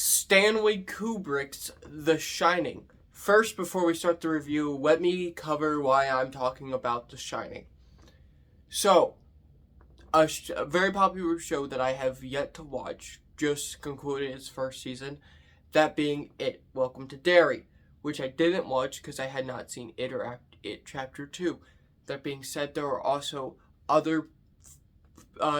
Stanley Kubrick's The Shining. First, before we start the review, let me cover why I'm talking about The Shining. So, a very popular show that I have yet to watch just concluded its first season, that being It, Welcome to Derry, which I didn't watch because I had not seen It or It Chapter 2. That being said, there are also other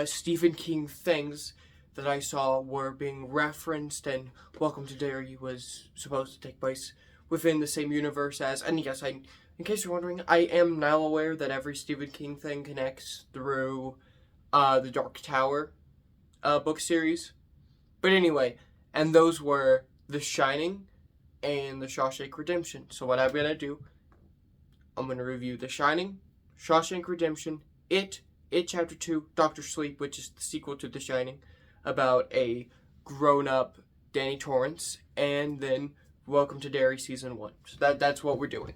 Stephen King things that I saw were being referenced, and Welcome to Derry was supposed to take place within the same universe as, and yes, in case you're wondering, I am now aware that every Stephen King thing connects through the Dark Tower book series. But anyway, and those were The Shining and The Shawshank Redemption. So what I'm going to do, I'm going to review The Shining, Shawshank Redemption, It Chapter 2, Doctor Sleep, which is the sequel to The Shining, about a grown-up Danny Torrance, and then Welcome to Derry Season 1. So that's what we're doing.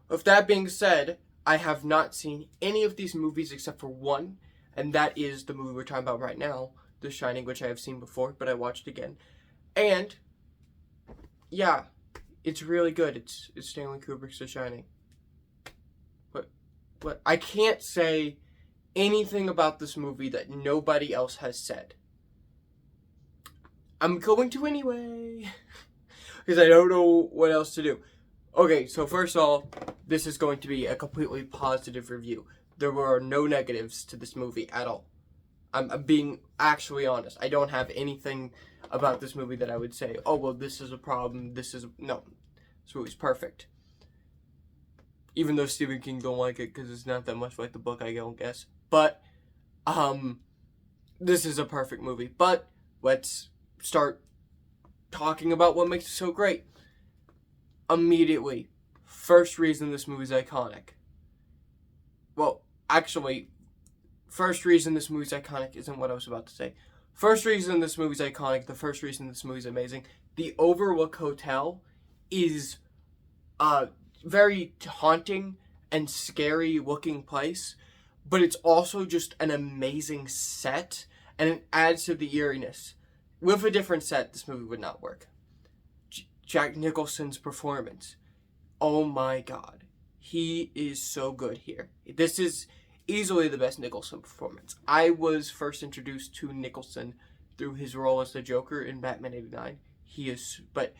With that being said, I have not seen any of these movies except for one, and that is the movie we're talking about right now, The Shining, which I have seen before, but I watched again. And, yeah, it's really good. It's Stanley Kubrick's The Shining. But I can't say anything about this movie that nobody else has said. I'm going to anyway, because I don't know what else to do. Okay, so first of all, this is going to be a completely positive review. There were no negatives to this movie at all. I'm being actually honest. I don't have anything about this movie that I would say, oh, well, this is a problem, no. This movie's perfect. Even though Stephen King don't like it, because it's not that much like the book, I don't guess. But, this is a perfect movie. But, let's start talking about what makes it so great. Immediately, first reason this movie's iconic. Well, actually, first reason this movie's iconic isn't what I was about to say. First reason this movie's iconic, the first reason this movie's amazing, the Overlook Hotel is a very haunting and scary looking place, but it's also just an amazing set, and it adds to the eeriness. With a different set, this movie would not work. Jack Nicholson's performance. Oh my god. He is so good here. This is easily the best Nicholson performance. I was first introduced to Nicholson through his role as the Joker in Batman '89. But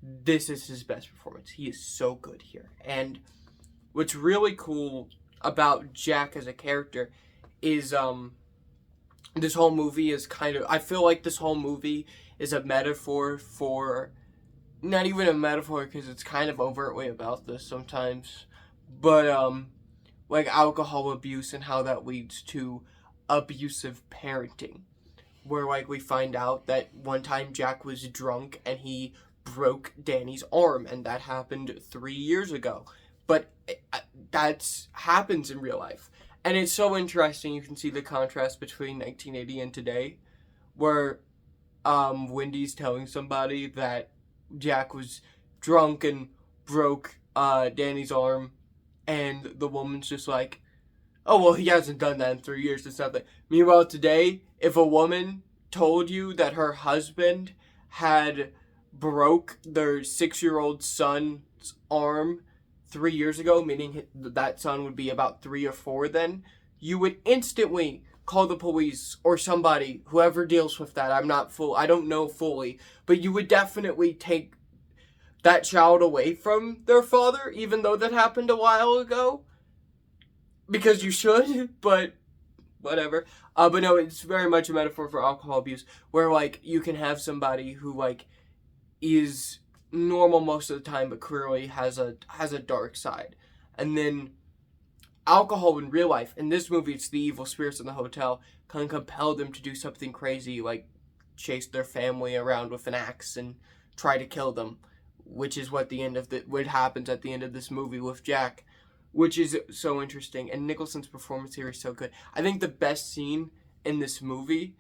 this is his best performance. He is so good here. And what's really cool about Jack as a character is, this whole movie is I feel like this whole movie is a metaphor for, not even a metaphor because it's kind of overtly about this sometimes, but, like alcohol abuse and how that leads to abusive parenting. Where, like, we find out that one time Jack was drunk and he broke Danny's arm, and that happened 3 years ago. But that happens in real life. And it's so interesting, you can see the contrast between 1980 and today, where Wendy's telling somebody that Jack was drunk and broke Danny's arm, and the woman's just like, oh, well, he hasn't done that in 3 years, it's nothing. Meanwhile, today, if a woman told you that her husband had broke their 6-year-old son's arm 3 years ago, meaning that son would be about 3 or 4 then, you would instantly call the police or somebody, whoever deals with that. I don't know fully, but you would definitely take that child away from their father, even though that happened a while ago. Because you should, but whatever. But no, it's very much a metaphor for alcohol abuse, where, like, you can have somebody who, like, is normal most of the time, but clearly has a dark side. And then alcohol in real life, in this movie, it's the evil spirits in the hotel, can compel them to do something crazy, like chase their family around with an axe and try to kill them, which is what happens at the end of this movie with Jack, which is so interesting. And Nicholson's performance here is so good. I think the best scene in this movie,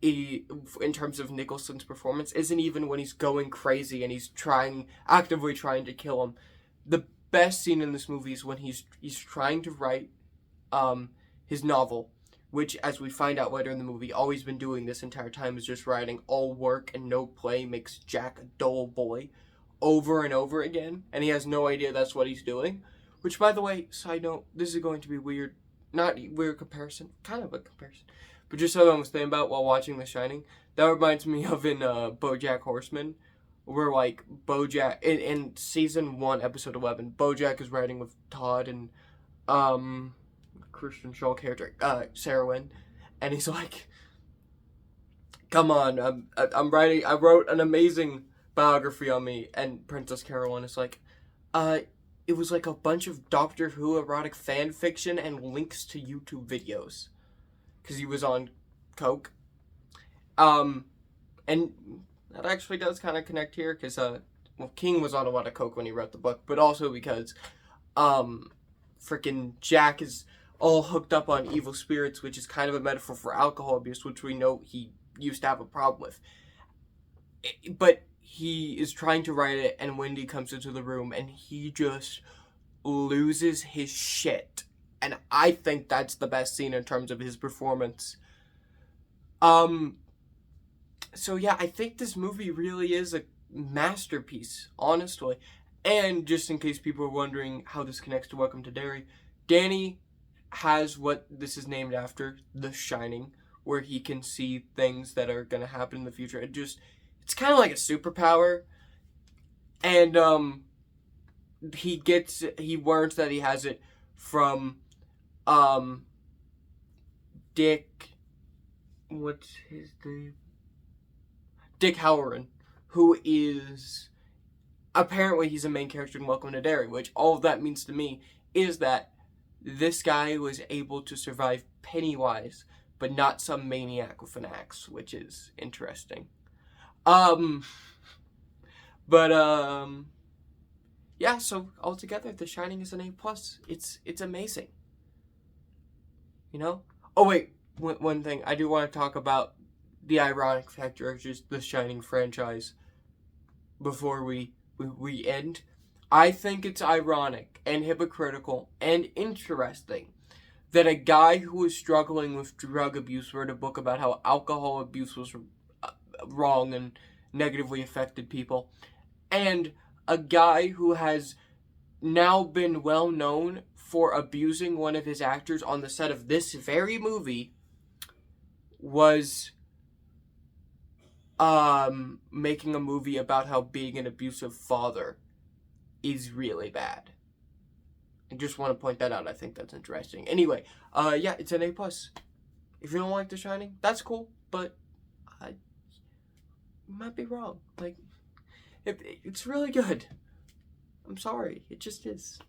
in terms of Nicholson's performance, isn't even when he's going crazy and he's actively trying to kill him. The best scene in this movie is when he's trying to write his novel, which, as we find out later in the movie, always been doing this entire time, is just writing all work and no play, makes Jack a dull boy over and over again, and he has no idea that's what he's doing. Which, by the way, side note, this is going to be weird. Not weird comparison, kind of a comparison. But just something I was thinking about while watching The Shining, that reminds me of in BoJack Horseman, where, like, BoJack, in season 1, episode 11, BoJack is riding with Todd and, Christian Shaw character, Sarah Wynn, and he's like, come on, I wrote an amazing biography on me, and Princess Carolyn is like, it was like a bunch of Doctor Who erotic fan fiction and links to YouTube videos, because he was on coke, and that actually does kind of connect here, because, King was on a lot of coke when he wrote the book, but also because, freaking Jack is all hooked up on evil spirits, which is kind of a metaphor for alcohol abuse, which we know he used to have a problem with. But he is trying to write it, and Wendy comes into the room, and he just loses his shit. And I think that's the best scene in terms of his performance. So yeah, I think this movie really is a masterpiece, honestly. And just in case people are wondering how this connects to Welcome to Derry, Danny has what this is named after, The Shining, where he can see things that are going to happen in the future. It's kind of like a superpower. And he learns that he has it from Dick, what's his name? Dick Halloran, who is, apparently he's a main character in Welcome to Derry, which all of that means to me is that this guy was able to survive Pennywise, but not some maniac with an axe, which is interesting. Yeah, so altogether, The Shining is an A+. It's amazing. You know? Oh, wait, one thing. I do want to talk about the ironic factor of just The Shining franchise before we end. I think it's ironic and hypocritical and interesting that a guy who was struggling with drug abuse wrote a book about how alcohol abuse was wrong and negatively affected people, and a guy who has now been well known for abusing one of his actors on the set of this very movie was making a movie about how being an abusive father is really bad. I just want to point that out. I think that's interesting. Anyway, yeah, it's an A+. If you don't like The Shining, that's cool, but you might be wrong. Like, it's really good. I'm sorry. It just is.